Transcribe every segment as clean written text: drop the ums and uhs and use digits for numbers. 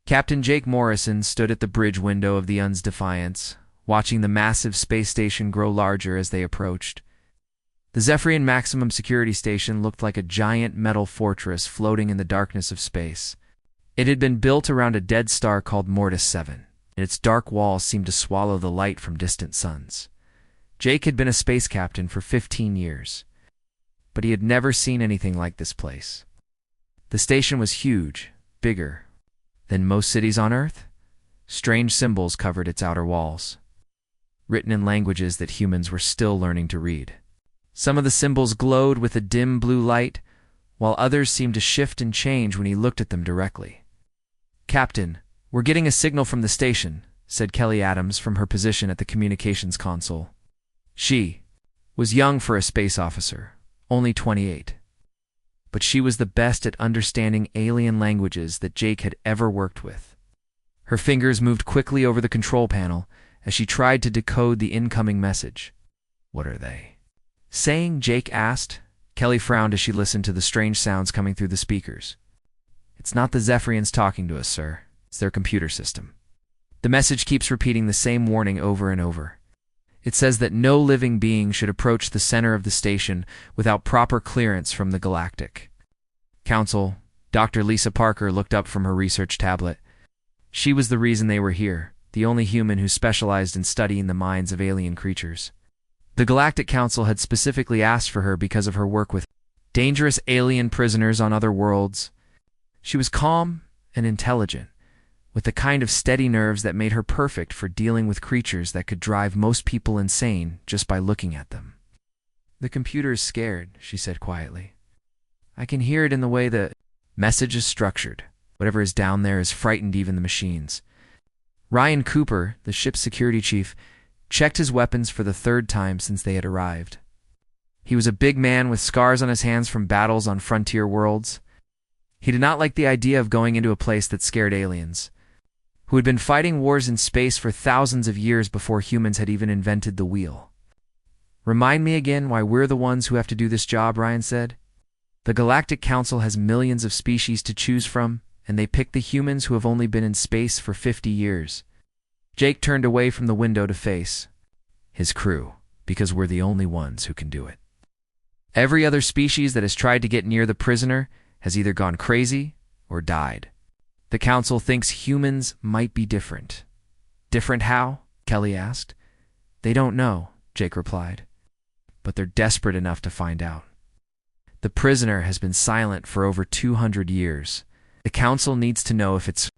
Captain Jake Morrison stood at the bridge window of the UN's Defiance, watching the massive space station grow larger as they approached. The Zephyrian Maximum Security Station looked like a giant metal fortress floating in the darkness of space. It had been built around a dead star called Mortis 7, and its dark walls seemed to swallow the light from distant suns. Jake had been a space captain for 15 years, but he had never seen anything like this place. The station was huge, bigger than most cities on Earth. Strange symbols covered its outer walls, written in languages that humans were still learning to read. Some of the symbols glowed with a dim blue light, while others seemed to shift and change when he looked at them directly. "Captain, we're getting a signal from the station," said Kelly Adams from her position at the communications console. She was young for a space officer, only 28. But she was the best at understanding alien languages that Jake had ever worked with. Her fingers moved quickly over the control panel as she tried to decode the incoming message. "What are they saying?" Jake asked. Kelly frowned as she listened to the strange sounds coming through the speakers. "It's not the Zephyrians talking to us, sir. It's their computer system. The message keeps repeating the same warning over and over. It says that no living being should approach the center of the station without proper clearance from the Galactic Council." Dr. Lisa Parker looked up from her research tablet. She was the reason they were here, the only human who specialized in studying the minds of alien creatures. The Galactic Council had specifically asked for her because of her work with dangerous alien prisoners on other worlds. She was calm and intelligent, with the kind of steady nerves that made her perfect for dealing with creatures that could drive most people insane just by looking at them. "The computer is scared," she said quietly. "I can hear it in the way the message is structured. Whatever is down there is frightened even the machines." Ryan Cooper, the ship's security chief, checked his weapons for the third time since they had arrived. He was a big man with scars on his hands from battles on frontier worlds. He did not like the idea of going into a place that scared aliens, who had been fighting wars in space for thousands of years before humans had even invented the wheel. "Remind me again why we're the ones who have to do this job," Ryan said. "The Galactic Council has millions of species to choose from, and they pick the humans who have only been in space for 50 years. Jake turned away from the window to face his crew, because we're the only ones who can do it. Every other species that has tried to get near the prisoner has either gone crazy or died. The Council thinks humans might be different." "Different how?" Kelly asked. "They don't know," Jake replied. "But they're desperate enough to find out. The prisoner has been silent for over 200 years. The Council needs to know if it's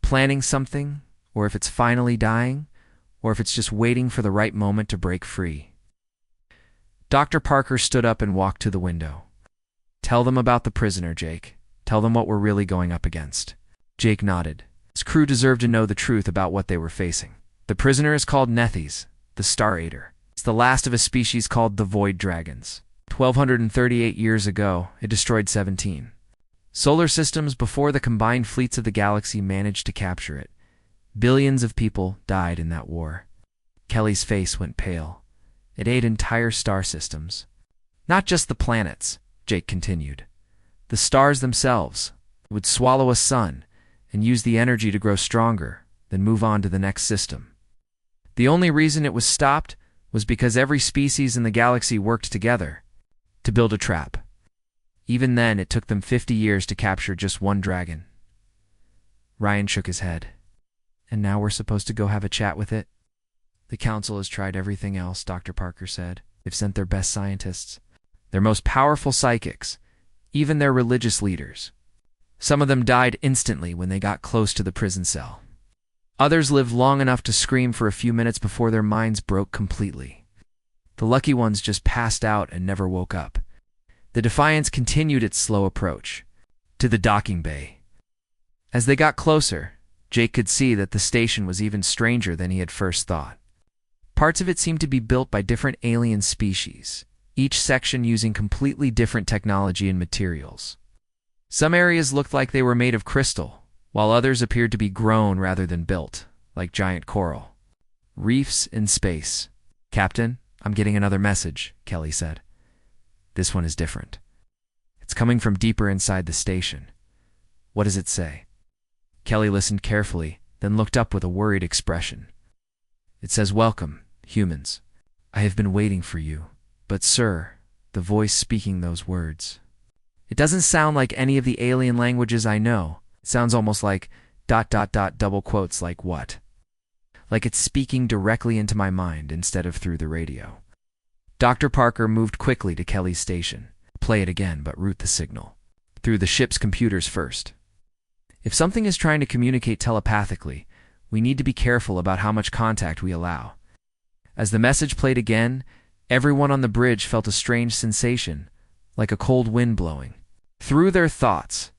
planning something, or if it's finally dying, or if it's just waiting for the right moment to break free." Dr. Parker stood up and walked to the window. "Tell them about the prisoner, Jake. Tell them what we're really going up against." Jake nodded. His crew deserved to know the truth about what they were facing. "The prisoner is called Nethes, the Star Eater. It's the last of a species called the Void Dragons. 1,238 years ago, it destroyed 17 solar systems before the combined fleets of the galaxy managed to capture it. Billions of people died in that war." Kelly's face went pale. "It ate entire star systems. Not just the planets," Jake continued. "The stars themselves would swallow a sun and use the energy to grow stronger, then move on to the next system. The only reason it was stopped was because every species in the galaxy worked together to build a trap. Even then, it took them 50 years to capture just one dragon." Ryan shook his head. "And now we're supposed to go have a chat with it?" "The Council has tried everything else," Dr. Parker said. "They've sent their best scientists, their most powerful psychics, even their religious leaders. Some of them died instantly when they got close to the prison cell. Others lived long enough to scream for a few minutes before their minds broke completely. The lucky ones just passed out and never woke up." The Defiance continued its slow approach to the docking bay. As they got closer, Jake could see that the station was even stranger than he had first thought. Parts of it seemed to be built by different alien species, each section using completely different technology and materials. Some areas looked like they were made of crystal, while others appeared to be grown rather than built, like giant coral. "Reefs in space. Captain, I'm getting another message," Kelly said. "This one is different. It's coming from deeper inside the station." "What does it say?" Kelly listened carefully, then looked up with a worried expression. "It says, 'Welcome, humans. I have been waiting for you.' But sir," the voice speaking those words, "it doesn't sound like any of the alien languages I know. It sounds almost like ... double quotes, like what? Like it's speaking directly into my mind instead of through the radio." Dr. Parker moved quickly to Kelly's station. "Play it again, but route the signal through the ship's computers first. If something is trying to communicate telepathically, we need to be careful about how much contact we allow." As the message played again, everyone on the bridge felt a strange sensation, like a cold wind blowing through their thoughts.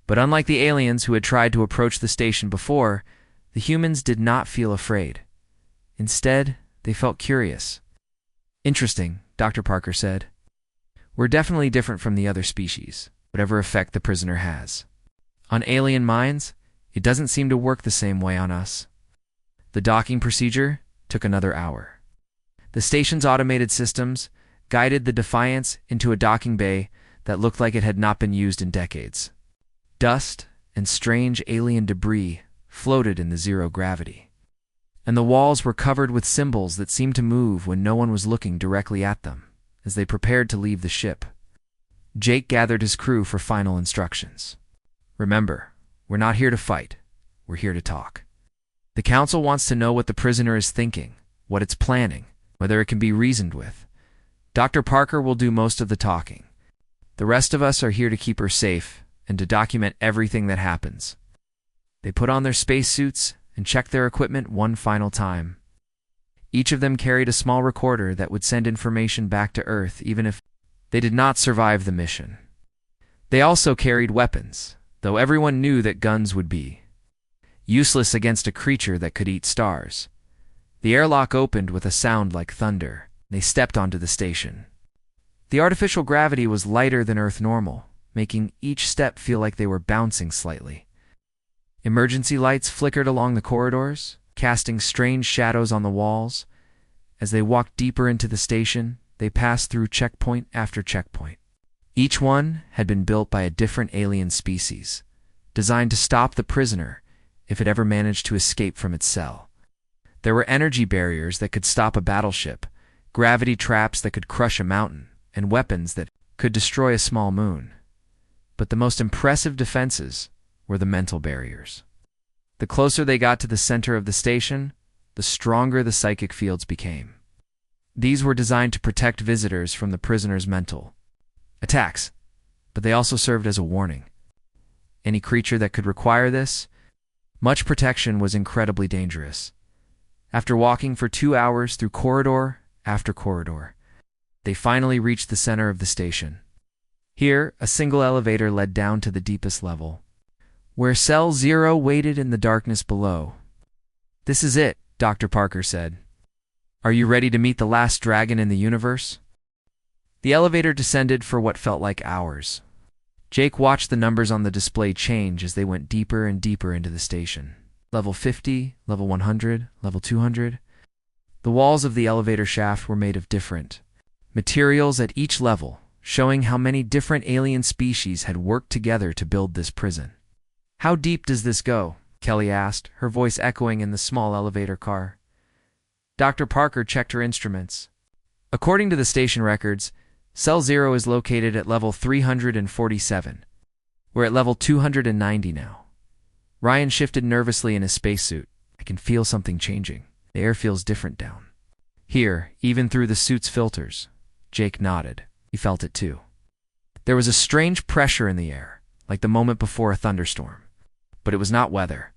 But unlike the aliens who had tried to approach the station before, the humans did not feel afraid. Instead, they felt curious. "Interesting," Dr. Parker said. "We're definitely different from the other species, whatever effect the prisoner has. On alien minds, it doesn't seem to work the same way on us." The docking procedure took another hour. The station's automated systems guided the Defiance into a docking bay that looked like it had not been used in decades. Dust and strange alien debris floated in the zero gravity, and the walls were covered with symbols that seemed to move when no one was looking directly at them as they prepared to leave the ship. Jake gathered his crew for final instructions. "Remember, we're not here to fight. We're here to talk. The Council wants to know what the prisoner is thinking, what it's planning, whether it can be reasoned with. Dr. Parker will do most of the talking. The rest of us are here to keep her safe and to document everything that happens." They put on their spacesuits and checked their equipment one final time. Each of them carried a small recorder that would send information back to Earth even if they did not survive the mission. They also carried weapons, though everyone knew that guns would be useless against a creature that could eat stars. The airlock opened with a sound like thunder. They stepped onto the station. The artificial gravity was lighter than Earth normal, making each step feel like they were bouncing slightly. Emergency lights flickered along the corridors, casting strange shadows on the walls. As they walked deeper into the station, they passed through checkpoint after checkpoint. Each one had been built by a different alien species, designed to stop the prisoner if it ever managed to escape from its cell. There were energy barriers that could stop a battleship, gravity traps that could crush a mountain, and weapons that could destroy a small moon. But the most impressive defenses were the mental barriers. The closer they got to the center of the station, the stronger the psychic fields became. These were designed to protect visitors from the prisoner's mental attacks, but they also served as a warning. Any creature that could require this, much protection was incredibly dangerous. After walking for 2 hours through corridor after corridor, they finally reached the center of the station. Here, a single elevator led down to the deepest level, where Cell 0 waited in the darkness below. "This is it," Dr. Parker said. "Are you ready to meet the last dragon in the universe?" The elevator descended for what felt like hours. Jake watched the numbers on the display change as they went deeper and deeper into the station. Level 50, level 100, level 200. The walls of the elevator shaft were made of different materials at each level, showing how many different alien species had worked together to build this prison. "How deep does this go?" Kelly asked, her voice echoing in the small elevator car. Dr. Parker checked her instruments. According to the station records, Cell 0 is located at level 347. We're at level 290 now. Ryan shifted nervously in his spacesuit. "I can feel something changing. The air feels different down here, even through the suit's filters." Jake nodded. He felt it too. There was a strange pressure in the air, like the moment before a thunderstorm. But it was not weather.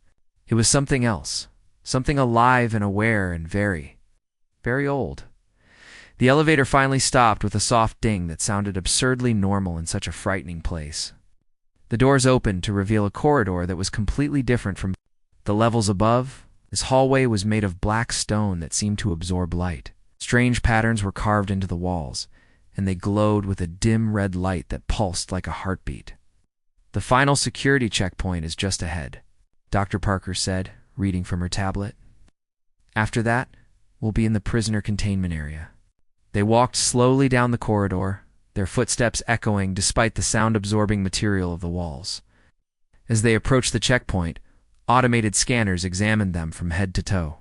It was something else, something alive and aware and very, very old. The elevator finally stopped with a soft ding that sounded absurdly normal in such a frightening place. The doors opened to reveal a corridor that was completely different from the levels above. This hallway was made of black stone that seemed to absorb light. Strange patterns were carved into the walls, and they glowed with a dim red light that pulsed like a heartbeat. "The final security checkpoint is just ahead," Dr. Parker said, reading from her tablet. "After that, we'll be in the prisoner containment area." They walked slowly down the corridor, their footsteps echoing despite the sound-absorbing material of the walls. As they approached the checkpoint, Automated scanners examined them from head to toe.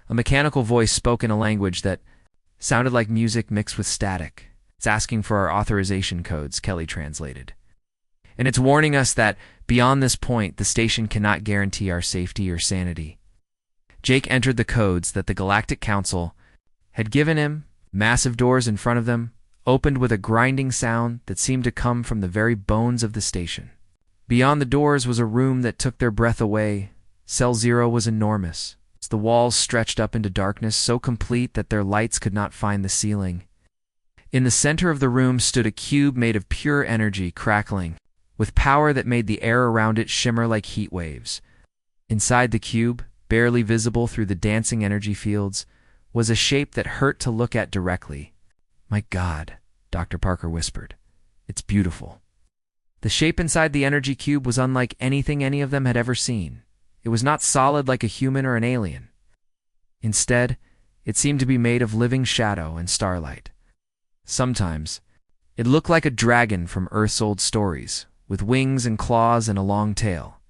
A mechanical voice spoke in a language that sounded like music mixed with static. "It's asking for our authorization codes," Kelly translated. "And it's warning us that, beyond this point, the station cannot guarantee our safety or sanity." Jake entered the codes that the Galactic Council had given him. Massive doors in front of them opened with a grinding sound that seemed to come from the very bones of the station. Beyond the doors was a room that took their breath away. Cell 0 was enormous. The walls stretched up into darkness so complete that their lights could not find the ceiling. In the center of the room stood a cube made of pure energy, crackling, with power that made the air around it shimmer like heat waves. Inside the cube, barely visible through the dancing energy fields, was a shape that hurt to look at directly. "My God," Dr. Parker whispered. "It's beautiful." The shape inside the energy cube was unlike anything any of them had ever seen. It was not solid like a human or an alien. Instead, it seemed to be made of living shadow and starlight. Sometimes, it looked like a dragon from Earth's old stories, with wings and claws and a long tail.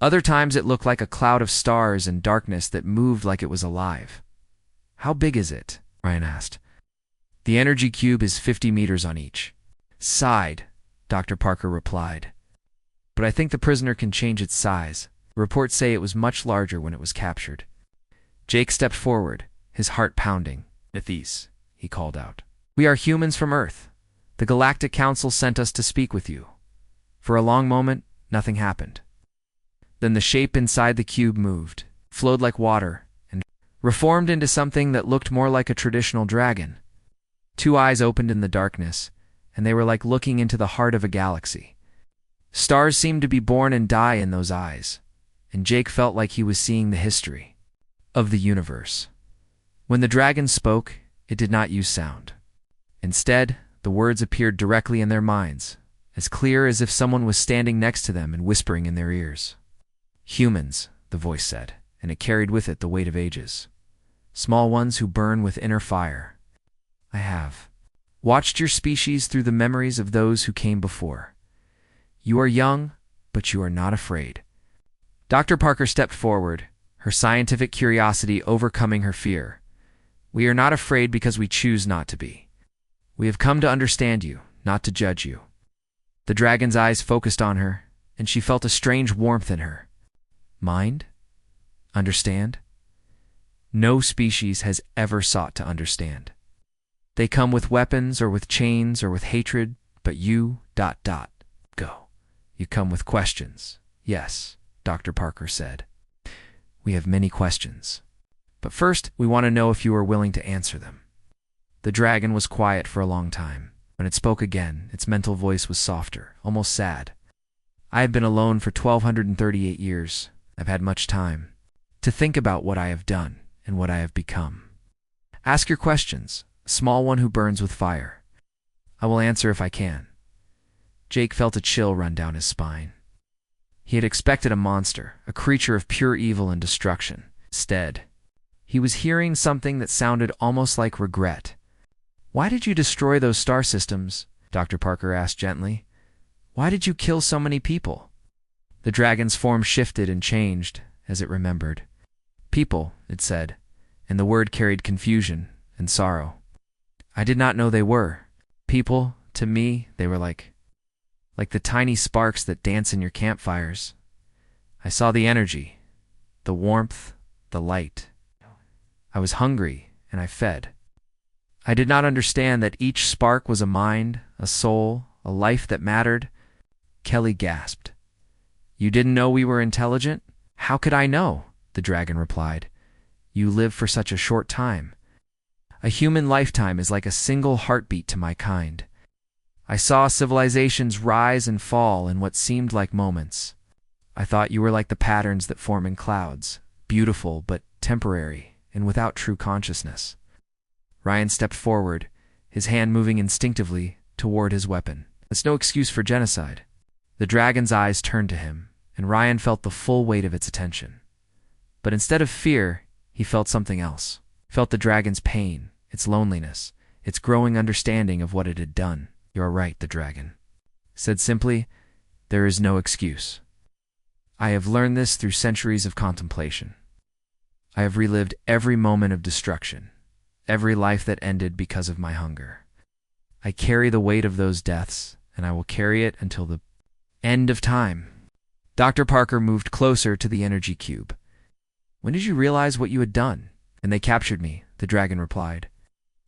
Other times it looked like a cloud of stars and darkness that moved like it was alive. "How big is it?" Ryan asked. "The energy cube is 50 meters on each side," Dr. Parker replied. "But I think the prisoner can change its size. Reports say it was much larger when it was captured." Jake stepped forward, his heart pounding. "Ethese," he called out. "We are humans from Earth. The Galactic Council sent us to speak with you." For a long moment, nothing happened. Then the shape inside the cube moved, flowed like water, and reformed into something that looked more like a traditional dragon. Two eyes opened in the darkness, and they were like looking into the heart of a galaxy. Stars seemed to be born and die in those eyes, and Jake felt like he was seeing the history of the universe. When the dragon spoke, it did not use sound. Instead, the words appeared directly in their minds, as clear as if someone was standing next to them and whispering in their ears. "Humans," the voice said, and it carried with it the weight of ages. "Small ones who burn with inner fire. I have watched your species through the memories of those who came before. You are young, but you are not afraid." Dr. Parker stepped forward, her scientific curiosity overcoming her fear. "We are not afraid because we choose not to be. We have come to understand you, not to judge you." The dragon's eyes focused on her, and she felt a strange warmth in her. Mind? Understand? No species has ever sought to understand. They come with weapons or with chains or with hatred, but you, go. You come with questions. "Yes," Dr. Parker said. "We have many questions. But first, we want to know if you are willing to answer them." The dragon was quiet for a long time. When it spoke again, its mental voice was softer, almost sad. "I have been alone for 1,238 years. I've had much time to think about what I have done and what I have become. Ask your questions, a small one who burns with fire. I will answer if I can." Jake felt a chill run down his spine. He had expected a monster, a creature of pure evil and destruction. Instead, he was hearing something that sounded almost like regret. "Why did you destroy those star systems?" Dr. Parker asked gently. "Why did you kill so many people?" The dragon's form shifted and changed as it remembered. "People," it said, and the word carried confusion and sorrow. "I did not know they were. People, to me, they were like the tiny sparks that dance in your campfires. I saw the energy, the warmth, the light. I was hungry, and I fed. I did not understand that each spark was a mind, a soul, a life that mattered." Kelly gasped. "You didn't know we were intelligent?" "How could I know?" the dragon replied. "You live for such a short time. A human lifetime is like a single heartbeat to my kind. I saw civilizations rise and fall in what seemed like moments. I thought you were like the patterns that form in clouds, beautiful but temporary and without true consciousness." Ryan stepped forward, his hand moving instinctively toward his weapon. "That's no excuse for genocide." The dragon's eyes turned to him, and Ryan felt the full weight of its attention. But instead of fear, he felt something else. Felt the dragon's pain, its loneliness, its growing understanding of what it had done. "You are right," the dragon said simply. "There is no excuse. I have learned this through centuries of contemplation. I have relived every moment of destruction, every life that ended because of my hunger. I carry the weight of those deaths, and I will carry it until the end of time. Dr. Parker moved closer to the energy cube. When did you realize what you had done? And they captured me, the dragon replied.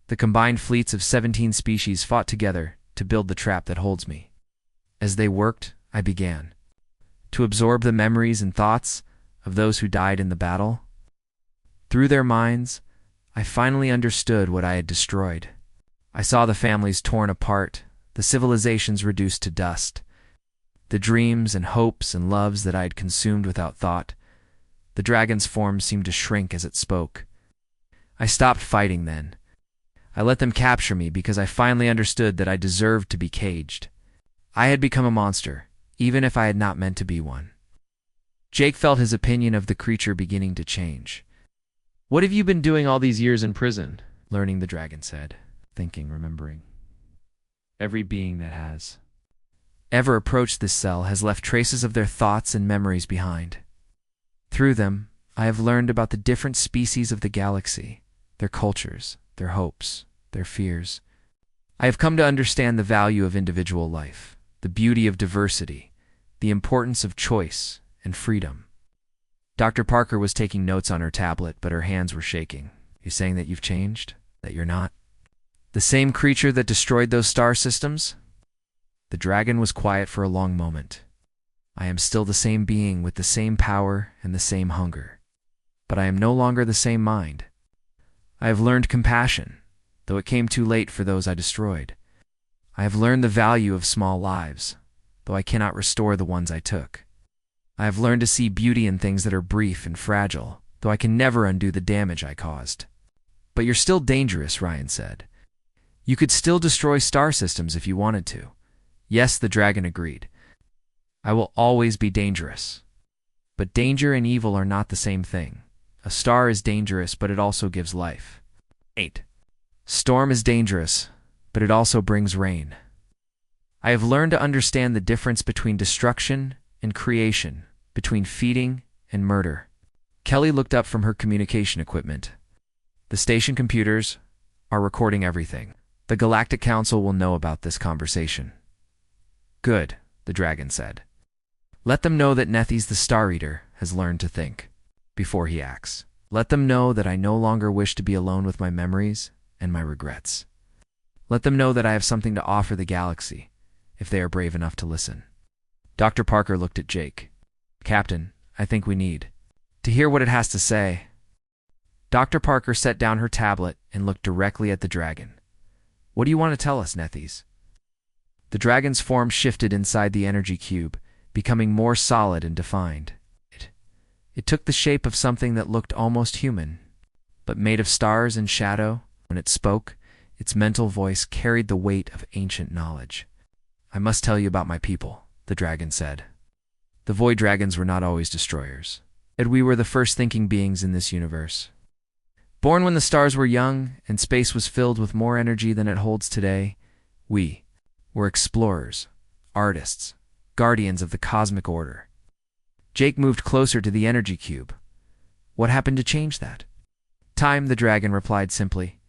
The combined fleets of 17 species fought together to build the trap that holds me. As they worked, I began to absorb the memories and thoughts of those who died in the battle. Through their minds, I finally understood what I had destroyed. I saw the families torn apart, the civilizations reduced to dust, the dreams and hopes and loves that I had consumed without thought. The dragon's form seemed to shrink as it spoke. I stopped fighting then. I let them capture me because I finally understood that I deserved to be caged. I had become a monster, even if I had not meant to be one. Jake felt his opinion of the creature beginning to change. "What have you been doing all these years in prison?" Learning, the dragon said, thinking, remembering. Every being that has ever approached this cell has left traces of their thoughts and memories behind. Through them, I have learned about the different species of the galaxy, their cultures, their hopes, their fears. I have come to understand the value of individual life, the beauty of diversity, the importance of choice and freedom. Dr. Parker was taking notes on her tablet, but her hands were shaking. "You saying that you've changed? That you're not the same creature that destroyed those star systems?" The dragon was quiet for a long moment. "I am still the same being with the same power and the same hunger. But I am no longer the same mind. I have learned compassion, though it came too late for those I destroyed. I have learned the value of small lives, though I cannot restore the ones I took. I have learned to see beauty in things that are brief and fragile, though I can never undo the damage I caused." "But you're still dangerous," Ryan said. "You could still destroy star systems if you wanted to." "Yes," the dragon agreed. "I will always be dangerous. But danger and evil are not the same thing. A star is dangerous, but it also gives life. 8. Storm is dangerous, but it also brings rain. I have learned to understand the difference between destruction and creation, between feeding and murder." Kelly looked up from her communication equipment. "The station computers are recording everything. The Galactic Council will know about this conversation." "Good," the dragon said. "Let them know that Nethes the Star Eater has learned to think before he acts. Let them know that I no longer wish to be alone with my memories and my regrets. Let them know that I have something to offer the galaxy, if they are brave enough to listen." Dr. Parker looked at Jake. "Captain, I think we need to hear what it has to say." Dr. Parker set down her tablet and looked directly at the dragon. "What do you want to tell us, Nethes?" The dragon's form shifted inside the energy cube, becoming more solid and defined. It took the shape of something that looked almost human, but made of stars and shadow. When it spoke, its mental voice carried the weight of ancient knowledge. "I must tell you about my people," the dragon said. "The void dragons were not always destroyers. And we were the first thinking beings in this universe. Born when the stars were young and space was filled with more energy than it holds today, we were explorers, artists, guardians of the cosmic order." Jake moved closer to the energy cube. "What happened to change that?" "Time," the dragon replied simply.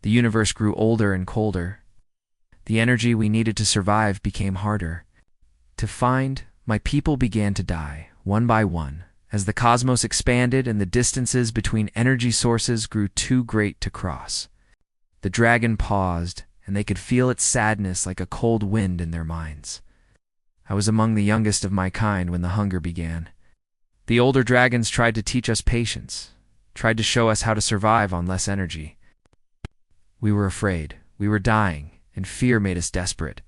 "The universe grew older and colder. The energy we needed to survive became harder to find. My people began to die, one by one, as the cosmos expanded and the distances between energy sources grew too great to cross." The dragon paused, and they could feel its sadness like a cold wind in their minds. "I was among the youngest of my kind when the hunger began. The older dragons tried to teach us patience, tried to show us how to survive on less energy. We were afraid, we were dying, and fear made us desperate."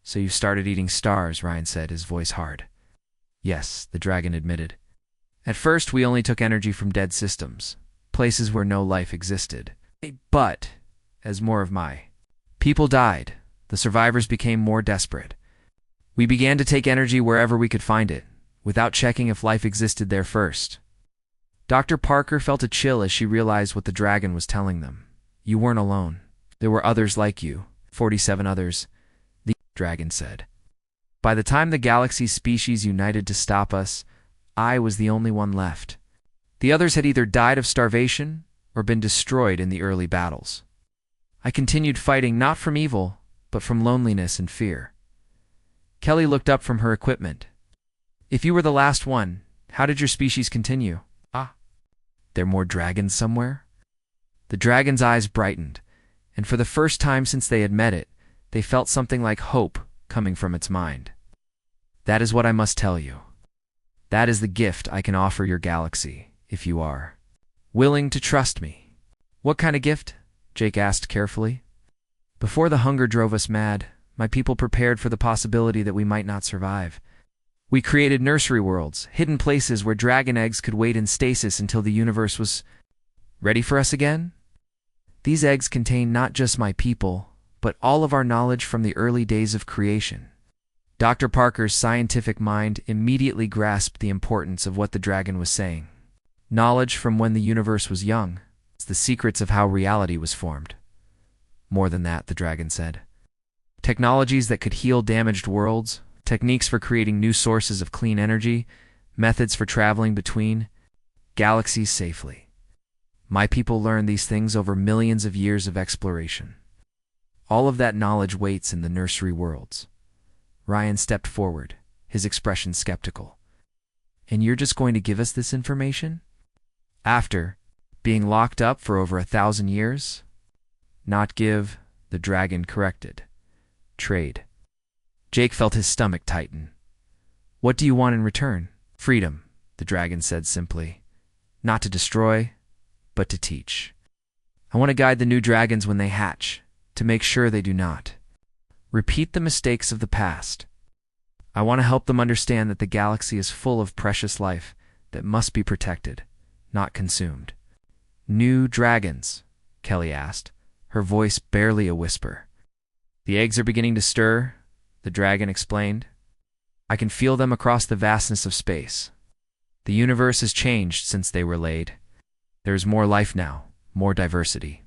"So you started eating stars," Ryan said, his voice hard. "Yes," the dragon admitted. "At first we only took energy from dead systems, places where no life existed. But, as more of my people died, the survivors became more desperate. We began to take energy wherever we could find it, without checking if life existed there first." Dr. Parker felt a chill as she realized what the dragon was telling them. "You weren't alone. There were others like you, 47 others," the dragon said. By the time the galaxy's species united to stop us, I was the only one left. The others had either died of starvation or been destroyed in the early battles. I continued fighting not from evil, but from loneliness and fear. Kelly looked up from her equipment. If you were the last one, how did your species continue? There more dragons somewhere? The dragon's eyes brightened, and for the first time since they had met it, they felt something like hope coming from its mind. That is what I must tell you. That is the gift I can offer your galaxy, if you are willing to trust me. What kind of gift? Jake asked carefully. Before the hunger drove us mad, my people prepared for the possibility that we might not survive. We created nursery worlds, hidden places where dragon eggs could wait in stasis until the universe was ready for us again. These eggs contain not just my people, but all of our knowledge from the early days of creation. Dr. Parker's scientific mind immediately grasped the importance of what the dragon was saying. Knowledge from when the universe was young. It's the secrets of how reality was formed. More than that, the dragon said. Technologies that could heal damaged worlds, techniques for creating new sources of clean energy, methods for traveling between galaxies safely. My people learned these things over millions of years of exploration. All of that knowledge waits in the nursery worlds. Ryan stepped forward, his expression skeptical. And you're just going to give us this information? After being locked up for over 1,000 years? Not give, the dragon corrected. Trade. Jake felt his stomach tighten. What do you want in return? Freedom, the dragon said simply. Not to destroy, but to teach. I want to guide the new dragons when they hatch, to make sure they do not repeat the mistakes of the past. I want to help them understand that the galaxy is full of precious life that must be protected, not consumed. New dragons, Kelly asked, her voice barely a whisper. The eggs are beginning to stir, the dragon explained. I can feel them across the vastness of space. The universe has changed since they were laid. There is more life now, more diversity,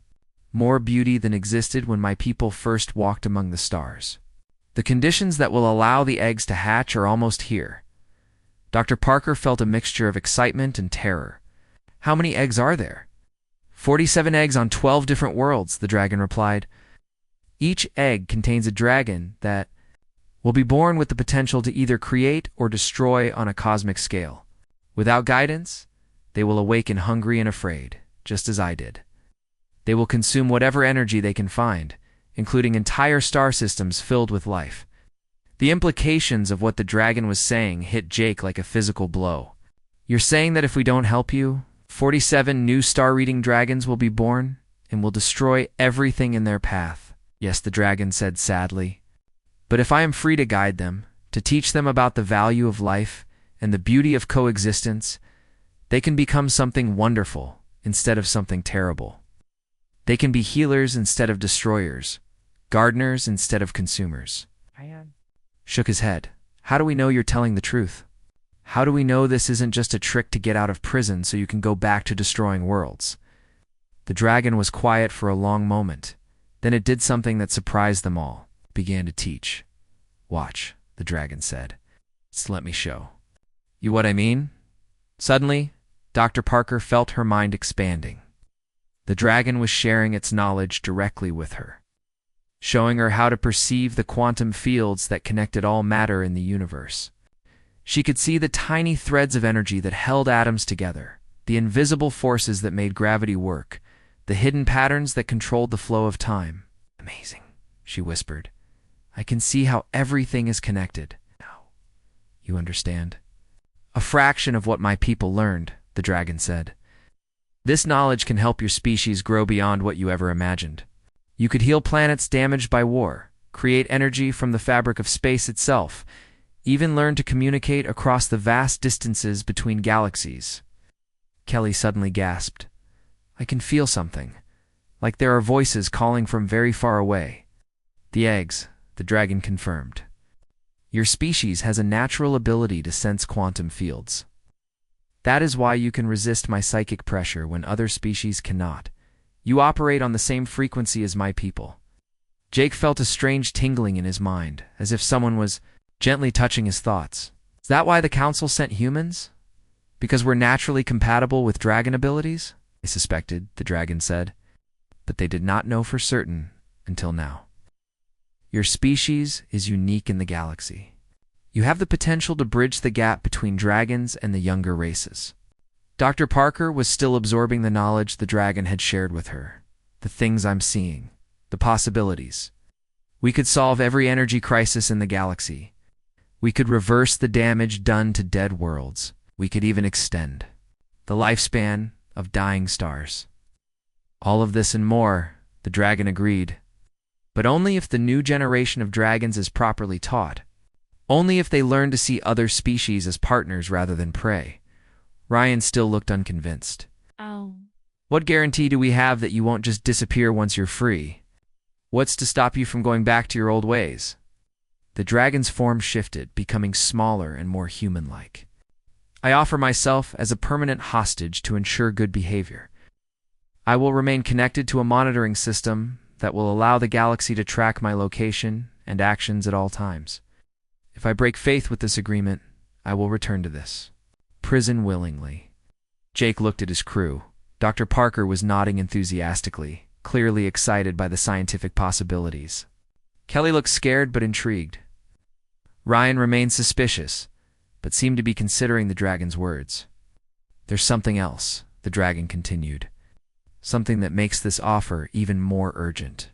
more beauty than existed when my people first walked among the stars. The conditions that will allow the eggs to hatch are almost here. Dr. Parker felt a mixture of excitement and terror. How many eggs are there? 47 eggs on 12 different worlds, the dragon replied. Each egg contains a dragon that will be born with the potential to either create or destroy on a cosmic scale. Without guidance, they will awaken hungry and afraid, just as I did. They will consume whatever energy they can find, including entire star systems filled with life. The implications of what the dragon was saying hit Jake like a physical blow. You're saying that if we don't help you, 47 new star-reading dragons will be born and will destroy everything in their path? Yes, the dragon said sadly. But if I am free to guide them, to teach them about the value of life and the beauty of coexistence, they can become something wonderful instead of something terrible. They can be healers instead of destroyers, gardeners instead of consumers. Ryan shook his head. How do we know you're telling the truth? How do we know this isn't just a trick to get out of prison so you can go back to destroying worlds? The dragon was quiet for a long moment. Then it did something that surprised them all. It began to teach. Watch, the dragon said. Just let me show. You what I mean? Suddenly, Dr. Parker felt her mind expanding. The dragon was sharing its knowledge directly with her, showing her how to perceive the quantum fields that connected all matter in the universe. She could see the tiny threads of energy that held atoms together, the invisible forces that made gravity work, the hidden patterns that controlled the flow of time. Amazing, she whispered. I can see how everything is connected. Now, you understand? A fraction of what my people learned, the dragon said. This knowledge can help your species grow beyond what you ever imagined. You could heal planets damaged by war, create energy from the fabric of space itself, even learn to communicate across the vast distances between galaxies. Kelly suddenly gasped. I can feel something, like there are voices calling from very far away. The eggs, the dragon confirmed. Your species has a natural ability to sense quantum fields. That is why you can resist my psychic pressure when other species cannot. You operate on the same frequency as my people. Jake felt a strange tingling in his mind, as if someone was gently touching his thoughts. Is that why the Council sent humans? Because we're naturally compatible with dragon abilities? I suspected, the dragon said. But they did not know for certain until now. Your species is unique in the galaxy. You have the potential to bridge the gap between dragons and the younger races. Dr. Parker was still absorbing the knowledge the dragon had shared with her. The things I'm seeing. The possibilities. We could solve every energy crisis in the galaxy. We could reverse the damage done to dead worlds. We could even extend the lifespan of dying stars. All of this and more, the dragon agreed. But only if the new generation of dragons is properly taught. Only if they learn to see other species as partners rather than prey. Ryan still looked unconvinced. Oh. What guarantee do we have that you won't just disappear once you're free? What's to stop you from going back to your old ways? The dragon's form shifted, becoming smaller and more human-like. I offer myself as a permanent hostage to ensure good behavior. I will remain connected to a monitoring system that will allow the galaxy to track my location and actions at all times. If I break faith with this agreement, I will return to this prison willingly. Jake looked at his crew. Dr. Parker was nodding enthusiastically, clearly excited by the scientific possibilities. Kelly looked scared but intrigued. Ryan remained suspicious, but seemed to be considering the dragon's words. There's something else, the dragon continued. Something that makes this offer even more urgent.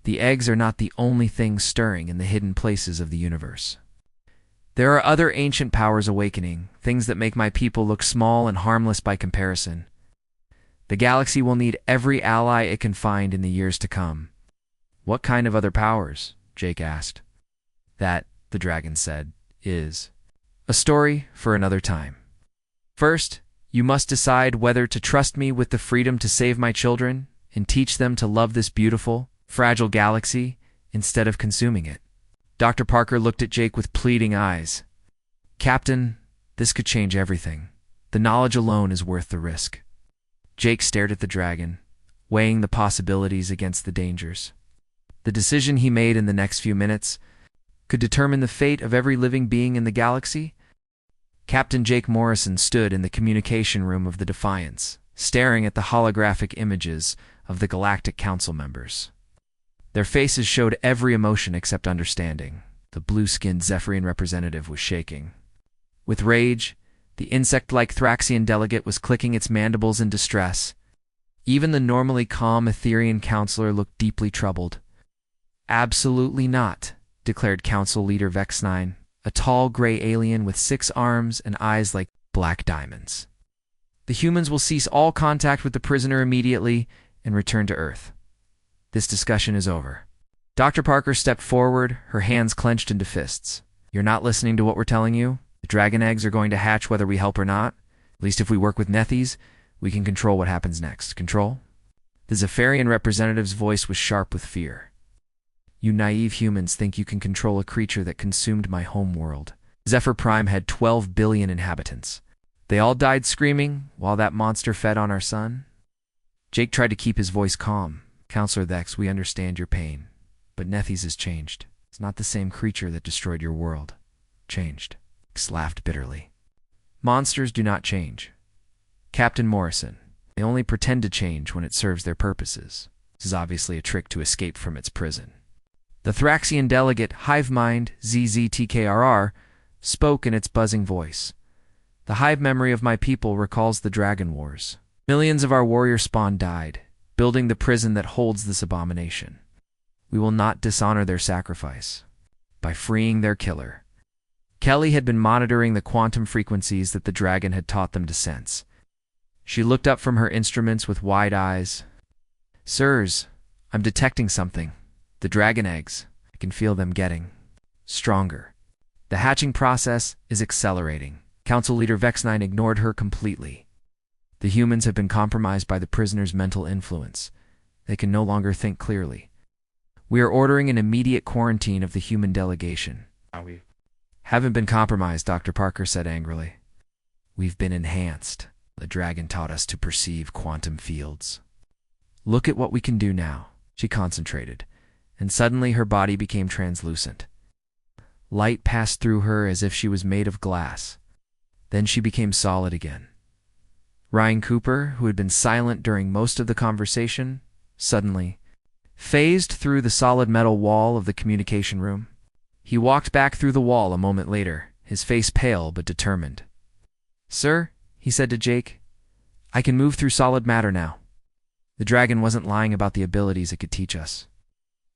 The eggs are not the only things stirring in the hidden places of the universe. There are other ancient powers awakening, things that make my people look small and harmless by comparison. The galaxy will need every ally it can find in the years to come. What kind of other powers? Jake asked. That, the dragon said, is a story for another time. First, you must decide whether to trust me with the freedom to save my children and teach them to love this beautiful, fragile galaxy instead of consuming it. Dr. Parker looked at Jake with pleading eyes. Captain, this could change everything. The knowledge alone is worth the risk. Jake stared at the dragon, weighing the possibilities against the dangers. The decision he made in the next few minutes could determine the fate of every living being in the galaxy. Captain Jake Morrison stood in the communication room of the Defiance, staring at the holographic images of the Galactic Council members. Their faces showed every emotion except understanding. The blue-skinned Zephyrian representative was shaking. With rage, the insect-like Thraxian delegate was clicking its mandibles in distress. Even the normally calm Etherian counselor looked deeply troubled. Absolutely not, declared Council Leader Vex9, a tall gray alien with 6 arms and eyes like black diamonds. The humans will cease all contact with the prisoner immediately and return to Earth. This discussion is over. Dr. Parker stepped forward, her hands clenched into fists. You're not listening to what we're telling you? The dragon eggs are going to hatch whether we help or not. At least if we work with Nethes, we can control what happens next. Control? The Zephyrian representative's voice was sharp with fear. You naive humans think you can control a creature that consumed my home world. Zephyr Prime had 12 billion inhabitants. They all died screaming while that monster fed on our sun? Jake tried to keep his voice calm. Counselor Vex, we understand your pain, but Nethes has changed. It's not the same creature that destroyed your world. Changed. Vex laughed bitterly. Monsters do not change. Captain Morrison, they only pretend to change when it serves their purposes. This is obviously a trick to escape from its prison. The Thraxian delegate, Hivemind ZZTKRR, spoke in its buzzing voice. The hive memory of my people recalls the Dragon Wars. Millions of our warrior spawn died, building the prison that holds this abomination. We will not dishonor their sacrifice by freeing their killer. Kelly had been monitoring the quantum frequencies that the dragon had taught them to sense. She looked up from her instruments with wide eyes. Sirs, I'm detecting something. The dragon eggs. I can feel them getting stronger. The hatching process is accelerating. Council Leader Vex9 ignored her completely. The humans have been compromised by the prisoner's mental influence. They can no longer think clearly. We are ordering an immediate quarantine of the human delegation. We haven't been compromised, Dr. Parker said angrily. We've been enhanced. The dragon taught us to perceive quantum fields. Look at what we can do now. She concentrated, and suddenly her body became translucent. Light passed through her as if she was made of glass. Then she became solid again. Ryan Cooper, who had been silent during most of the conversation, suddenly phased through the solid metal wall of the communication room. He walked back through the wall a moment later, his face pale but determined. "Sir," he said to Jake, "I can move through solid matter now." The dragon wasn't lying about the abilities it could teach us.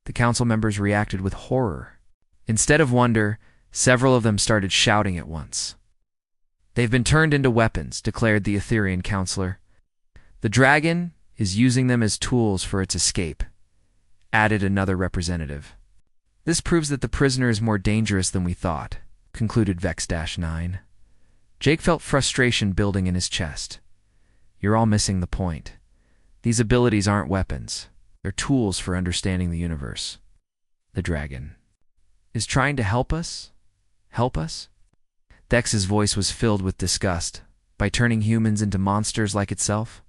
The council members reacted with horror. Instead of wonder, several of them started shouting at once. "They've been turned into weapons," declared the Etherean counselor. "The dragon is using them as tools for its escape," added another representative. "This proves that the prisoner is more dangerous than we thought," concluded Vex-9. Jake felt frustration building in his chest. "You're all missing the point. These abilities aren't weapons. They're tools for understanding the universe. The dragon is trying to help us? Help us?" Dex's voice was filled with disgust. "By turning humans into monsters like itself?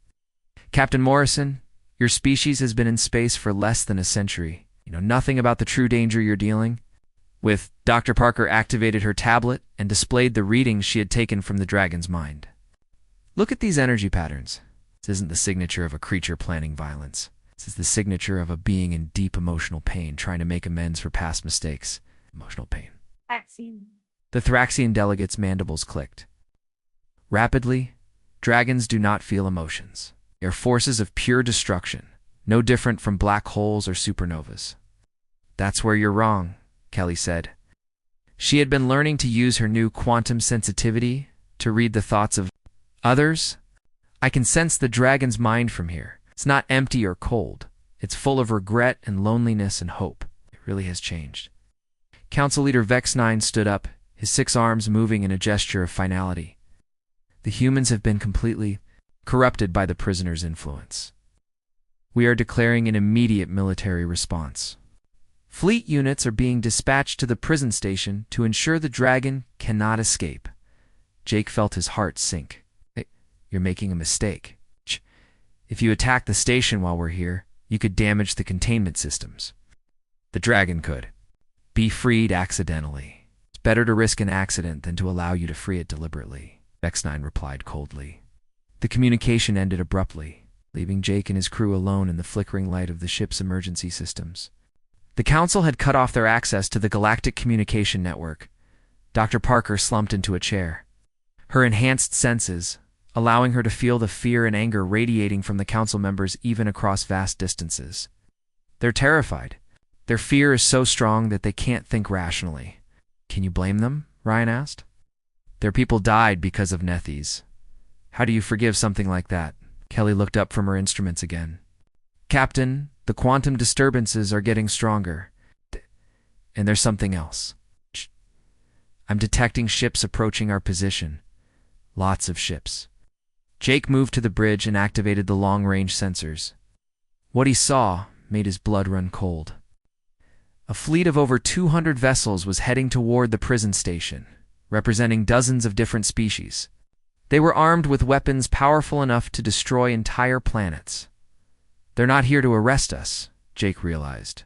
Captain Morrison, your species has been in space for less than a century. You know nothing about the true danger you're dealing with." Dr. Parker activated her tablet and displayed the readings she had taken from the dragon's mind. "Look at these energy patterns. This isn't the signature of a creature planning violence. This is the signature of a being in deep emotional pain, trying to make amends for past mistakes. Emotional pain." Vaccine. The Thraxian delegate's mandibles clicked. Rapidly, dragons do not feel emotions. They are forces of pure destruction, no different from black holes or supernovas. "That's where you're wrong," Kelly said. She had been learning to use her new quantum sensitivity to read the thoughts of others. "I can sense the dragon's mind from here. It's not empty or cold. It's full of regret and loneliness and hope. It really has changed." Council Leader Vex-9 stood up, his 6 arms moving in a gesture of finality. "The humans have been completely corrupted by the prisoner's influence. We are declaring an immediate military response. Fleet units are being dispatched to the prison station to ensure the dragon cannot escape." Jake felt his heart sink. "Hey, you're making a mistake. If you attack the station while we're here, you could damage the containment systems. The dragon could be freed accidentally. It's better to risk an accident than to allow you to free it deliberately," Vex-9 replied coldly. The communication ended abruptly, leaving Jake and his crew alone in the flickering light of the ship's emergency systems. The council had cut off their access to the Galactic Communication Network. Dr. Parker slumped into a chair. Her enhanced senses, allowing her to feel the fear and anger radiating from the council members even across vast distances. They're terrified. Their fear is so strong that they can't think rationally. "Can you blame them?" Ryan asked. "Their people died because of Nethes. How do you forgive something like that?" Kelly looked up from her instruments again. "Captain, the quantum disturbances are getting stronger. And there's something else. I'm detecting ships approaching our position. Lots of ships." Jake moved to the bridge and activated the long-range sensors. What he saw made his blood run cold. A fleet of over 200 vessels was heading toward the prison station, representing dozens of different species. They were armed with weapons powerful enough to destroy entire planets. "They're not here to arrest us," Jake realized.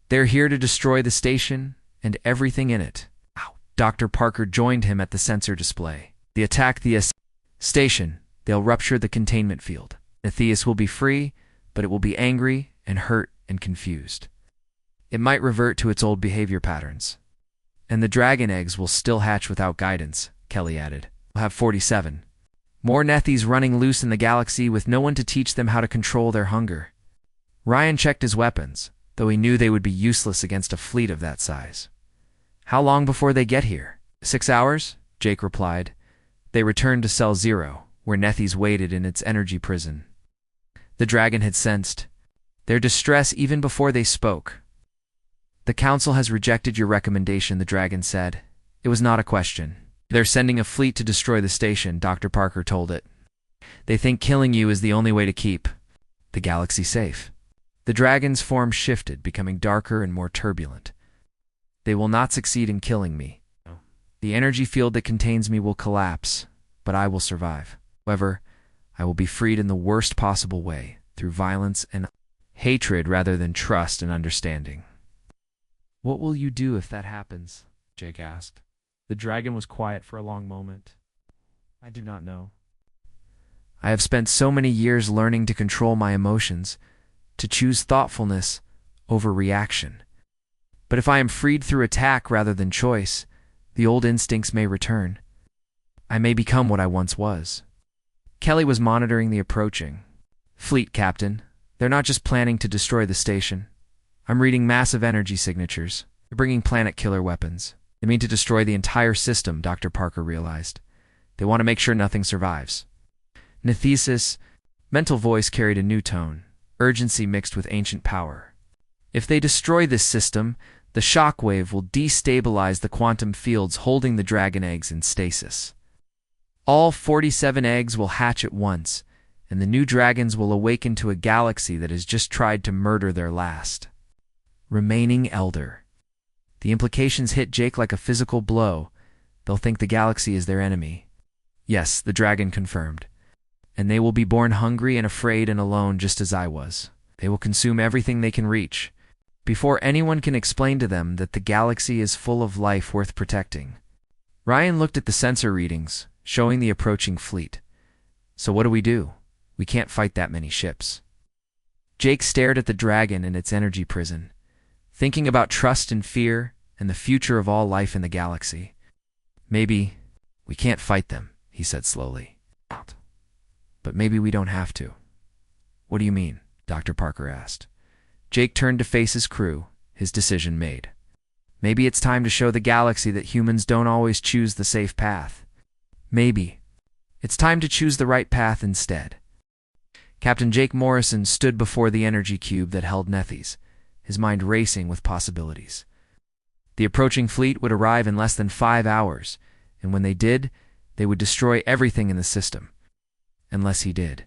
"They're here to destroy the station and everything in it." Dr. Parker joined him at the sensor display. "They attack the station. They'll rupture the containment field. Nethes will be free, but it will be angry and hurt and confused. It might revert to its old behavior patterns. And the dragon eggs will still hatch without guidance," Kelly added. "We'll have 47. More Nethes running loose in the galaxy with no one to teach them how to control their hunger." Ryan checked his weapons, though he knew they would be useless against a fleet of that size. "How long before they get here?" 6 hours, Jake replied. They returned to Cell 0, where Nethes waited in its energy prison. The dragon had sensed their distress even before they spoke. "The council has rejected your recommendation," the dragon said. "It was not a question. They're sending a fleet to destroy the station," Dr. Parker told it. "They think killing you is the only way to keep the galaxy safe." The dragon's form shifted, becoming darker and more turbulent. "They will not succeed in killing me. The energy field that contains me will collapse, but I will survive. However, I will be freed in the worst possible way, through violence and hatred rather than trust and understanding." "What will you do if that happens?" Jake asked. The dragon was quiet for a long moment. I do not know. I have spent so many years learning to control my emotions, to choose thoughtfulness over reaction. But if I am freed through attack rather than choice, the old instincts may return. I may become what I once was. Kelly was monitoring the approaching fleet, Captain. They're not just planning to destroy the station. I'm reading massive energy signatures. They're bringing planet-killer weapons. They mean to destroy the entire system, Dr. Parker realized. They want to make sure nothing survives. Nethesis' mental voice carried a new tone, urgency mixed with ancient power. If they destroy this system, the shockwave will destabilize the quantum fields holding the dragon eggs in stasis. All 47 eggs will hatch at once, and the new dragons will awaken to a galaxy that has just tried to murder their last remaining elder. The implications hit Jake like a physical blow. They'll think the galaxy is their enemy. Yes, the dragon confirmed. And they will be born hungry and afraid and alone just as I was. They will consume everything they can reach, before anyone can explain to them that the galaxy is full of life worth protecting. Ryan looked at the sensor readings, showing the approaching fleet. So what do? We can't fight that many ships. Jake stared at the dragon and its energy prison, thinking about trust and fear and the future of all life in the galaxy. Maybe we can't fight them, he said slowly. But maybe we don't have to. What do you mean? Dr. Parker asked. Jake turned to face his crew, his decision made. Maybe it's time to show the galaxy that humans don't always choose the safe path. Maybe it's time to choose the right path instead. Captain Jake Morrison stood before the energy cube that held Nethes, his mind racing with possibilities. The approaching fleet would arrive in less than 5 hours, and when they did, they would destroy everything in the system. Unless he did.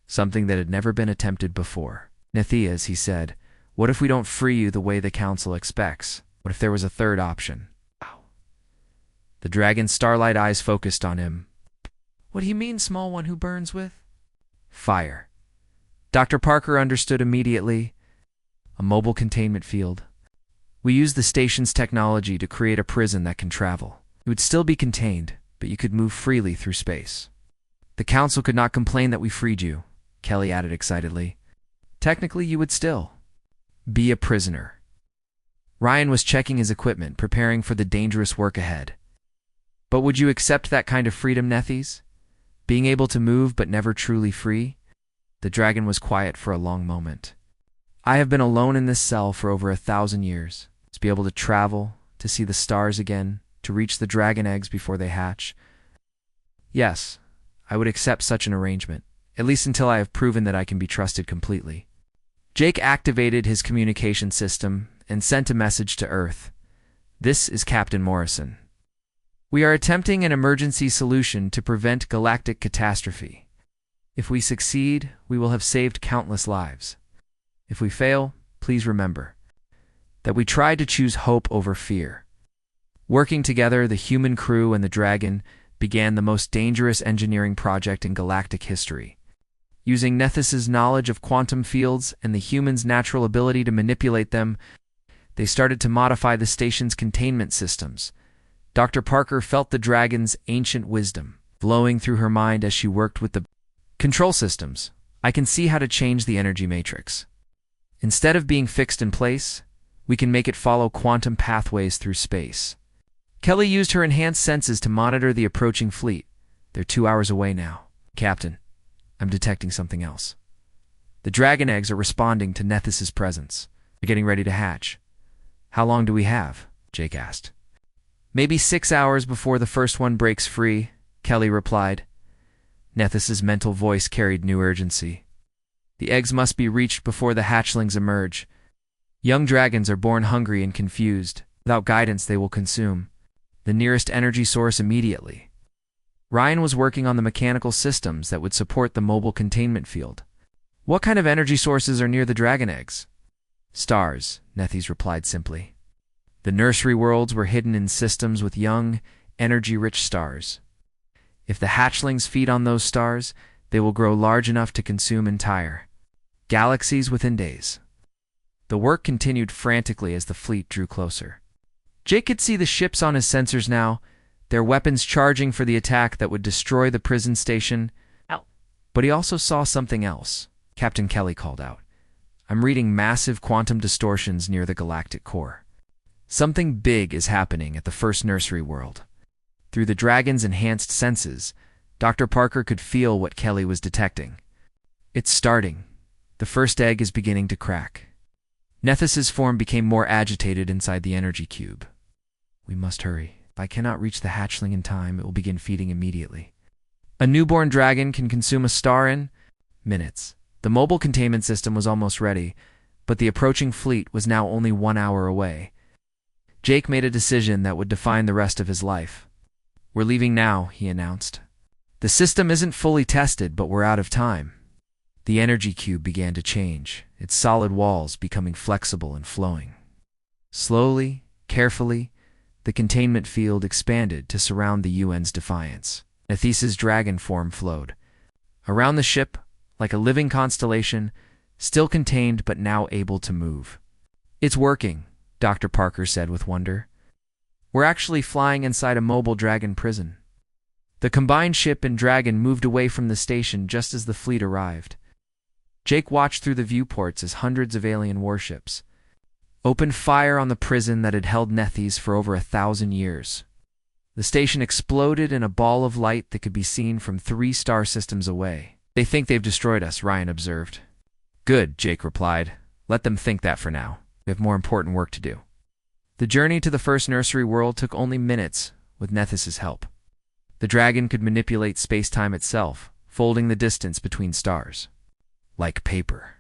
Something that had never been attempted before. Nethes, he said, what if we don't free you the way the Council expects? What if there was a third option? The dragon's starlight eyes focused on him. What do you mean, small one who burns with? Fire. Dr. Parker understood immediately. A mobile containment field. We use the station's technology to create a prison that can travel. It would still be contained, but you could move freely through space. The Council could not complain that we freed you, Kelly added excitedly. Technically, you would still be a prisoner. Ryan was checking his equipment, preparing for the dangerous work ahead. But would you accept that kind of freedom, Nethes? Being able to move but never truly free? The dragon was quiet for a long moment. I have been alone in this cell for over 1,000 years. To be able to travel, to see the stars again, to reach the dragon eggs before they hatch. Yes, I would accept such an arrangement, at least until I have proven that I can be trusted completely. Jake activated his communication system and sent a message to Earth. This is Captain Morrison. We are attempting an emergency solution to prevent galactic catastrophe. If we succeed, we will have saved countless lives. If we fail, please remember that we tried to choose hope over fear. Working together, the human crew and the dragon began the most dangerous engineering project in galactic history. Using Nethys' knowledge of quantum fields and the humans' natural ability to manipulate them, they started to modify the station's containment systems. Dr. Parker felt the dragon's ancient wisdom flowing through her mind as she worked with the control systems. I can see how to change the energy matrix. Instead of being fixed in place, we can make it follow quantum pathways through space. Kelly used her enhanced senses to monitor the approaching fleet. They're 2 hours away now. Captain, I'm detecting something else. The dragon eggs are responding to Nethys' presence. They're getting ready to hatch. How long do we have? Jake asked. Maybe 6 hours before the first one breaks free, Kelly replied. Nethys' mental voice carried new urgency. The eggs must be reached before the hatchlings emerge. Young dragons are born hungry and confused. Without guidance, they will consume the nearest energy source immediately. Ryan was working on the mechanical systems that would support the mobile containment field. What kind of energy sources are near the dragon eggs? Stars, Nethys replied simply. The nursery worlds were hidden in systems with young, energy-rich stars. If the hatchlings feed on those stars, they will grow large enough to consume entire galaxies within days. The work continued frantically as the fleet drew closer. Jake could see the ships on his sensors now, their weapons charging for the attack that would destroy the prison station. Ow. But he also saw something else. Captain Kelly called out. I'm reading massive quantum distortions near the galactic core. Something big is happening at the first nursery world. Through the dragon's enhanced senses, Dr. Parker could feel what Kelly was detecting. It's starting. The first egg is beginning to crack. Nethys's form became more agitated inside the energy cube. We must hurry. If I cannot reach the hatchling in time, it will begin feeding immediately. A newborn dragon can consume a star in minutes. The mobile containment system was almost ready, but the approaching fleet was now only 1 hour away. Jake made a decision that would define the rest of his life. We're leaving now, he announced. The system isn't fully tested, but we're out of time. The energy cube began to change, its solid walls becoming flexible and flowing. Slowly, carefully, the containment field expanded to surround the UN's Defiance. Nethys's dragon form flowed. Around the ship, like a living constellation, still contained but now able to move. It's working, Dr. Parker said with wonder. We're actually flying inside a mobile dragon prison. The combined ship and dragon moved away from the station just as the fleet arrived. Jake watched through the viewports as hundreds of alien warships opened fire on the prison that had held Nethys for over 1,000 years. The station exploded in a ball of light that could be seen from 3 star systems away. They think they've destroyed us, Ryan observed. Good, Jake replied. Let them think that for now. We have more important work to do. The journey to the first nursery world took only minutes with Nethys's help. The dragon could manipulate space-time itself, folding the distance between stars. Like paper.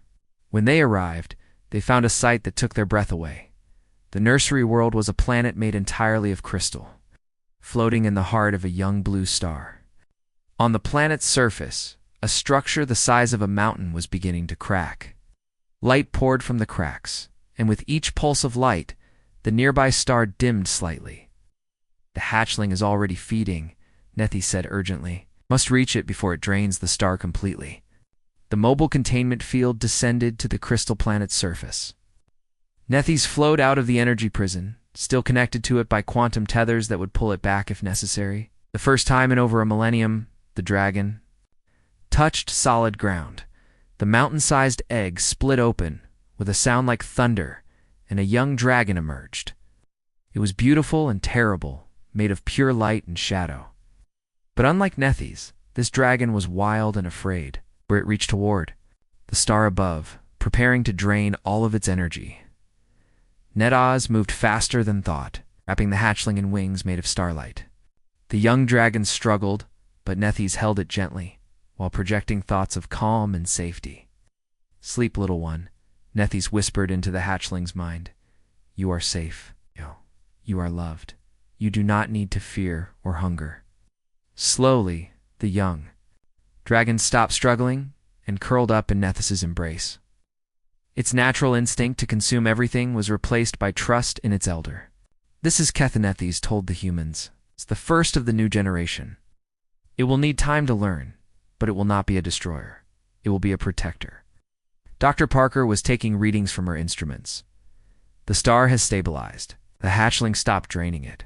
When they arrived, they found a sight that took their breath away. The nursery world was a planet made entirely of crystal, floating in the heart of a young blue star. On the planet's surface, a structure the size of a mountain was beginning to crack. Light poured from the cracks, and with each pulse of light, the nearby star dimmed slightly. The hatchling is already feeding, Nethys said urgently. Must reach it before it drains the star completely. The mobile containment field descended to the crystal planet's surface. Nethys flowed out of the energy prison, still connected to it by quantum tethers that would pull it back if necessary. The first time in over a millennium, the dragon touched solid ground. The mountain-sized egg split open with a sound like thunder, and a young dragon emerged. It was beautiful and terrible, made of pure light and shadow. But unlike Nethys, this dragon was wild and afraid. Where it reached toward the star above, preparing to drain all of its energy. Nethys moved faster than thought, wrapping the hatchling in wings made of starlight. The young dragon struggled, but Nethys held it gently, while projecting thoughts of calm and safety. Sleep, little one, Nethys whispered into the hatchling's mind. You are safe. You are loved. You do not need to fear or hunger. Slowly, the young dragon stopped struggling and curled up in Nethys's embrace. Its natural instinct to consume everything was replaced by trust in its elder. This is Nethys told the humans. It's the first of the new generation. It will need time to learn, but it will not be a destroyer. It will be a protector. Dr. Parker was taking readings from her instruments. The star has stabilized. The hatchling stopped draining it.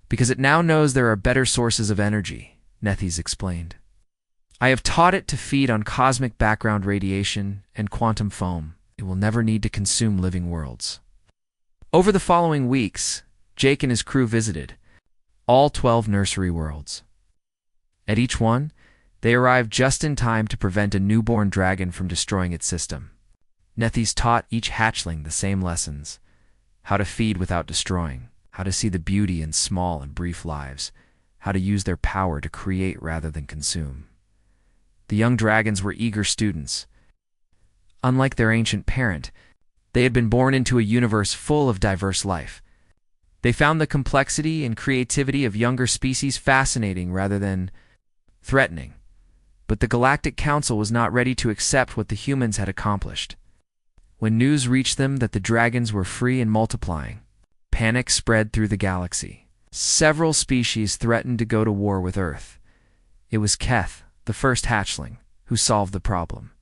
Because it now knows there are better sources of energy, Nethys explained. I have taught it to feed on cosmic background radiation and quantum foam. It will never need to consume living worlds. Over the following weeks, Jake and his crew visited all 12 nursery worlds. At each one, they arrived just in time to prevent a newborn dragon from destroying its system. Nethys taught each hatchling the same lessons: how to feed without destroying, how to see the beauty in small and brief lives, how to use their power to create rather than consume. The young dragons were eager students. Unlike their ancient parent, they had been born into a universe full of diverse life. They found the complexity and creativity of younger species fascinating rather than threatening. But the Galactic Council was not ready to accept what the humans had accomplished. When news reached them that the dragons were free and multiplying, panic spread through the galaxy. Several species threatened to go to war with Earth. It was Keth, the first hatchling, who solved the problem.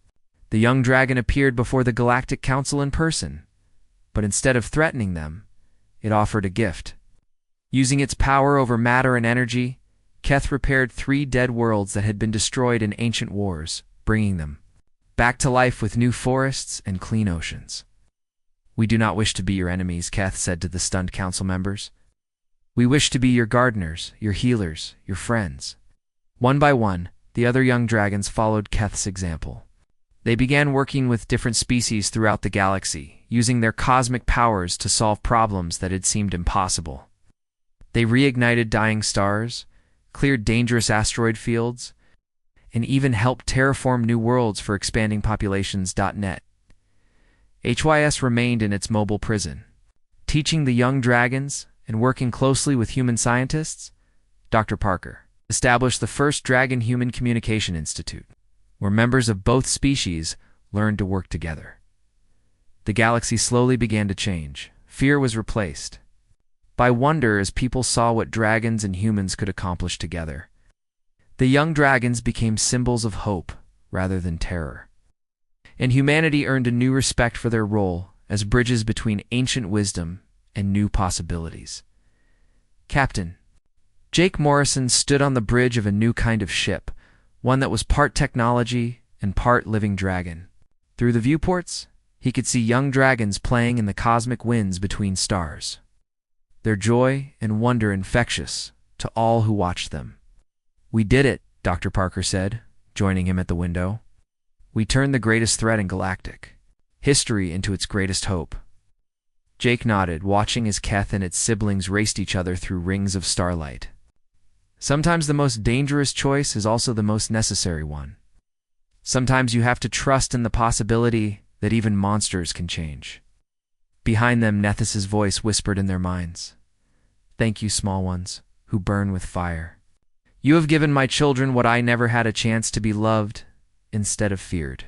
The young dragon appeared before the Galactic Council in person, but instead of threatening them, it offered a gift. Using its power over matter and energy, Keth repaired 3 dead worlds that had been destroyed in ancient wars, bringing them back to life with new forests and clean oceans. "We do not wish to be your enemies," Keth said to the stunned council members. "We wish to be your gardeners, your healers, your friends." One by one, the other young dragons followed Keth's example. They began working with different species throughout the galaxy, using their cosmic powers to solve problems that had seemed impossible. They reignited dying stars, cleared dangerous asteroid fields, and even helped terraform new worlds for expanding populations.net. HYS remained in its mobile prison. Teaching the young dragons and working closely with human scientists, Dr. Parker established the first Dragon-Human Communication Institute, where members of both species learned to work together. The galaxy slowly began to change. Fear was replaced by wonder as people saw what dragons and humans could accomplish together. The young dragons became symbols of hope rather than terror, and humanity earned a new respect for their role as bridges between ancient wisdom and new possibilities. Captain Jake Morrison stood on the bridge of a new kind of ship, one that was part technology and part living dragon. Through the viewports, he could see young dragons playing in the cosmic winds between stars, their joy and wonder infectious to all who watched them. "We did it," Dr. Parker said, joining him at the window. "We turned the greatest threat in galactic history into its greatest hope." Jake nodded, watching as Keth and its siblings raced each other through rings of starlight. Sometimes the most dangerous choice is also the most necessary one. Sometimes you have to trust in the possibility that even monsters can change. Behind them, Nethys's voice whispered in their minds, "Thank you, small ones, who burn with fire. You have given my children what I never had a chance to be loved instead of feared."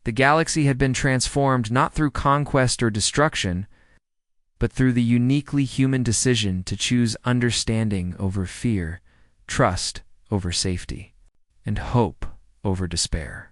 The galaxy had been transformed not through conquest or destruction, but through the uniquely human decision to choose understanding over fear, trust over safety, and hope over despair.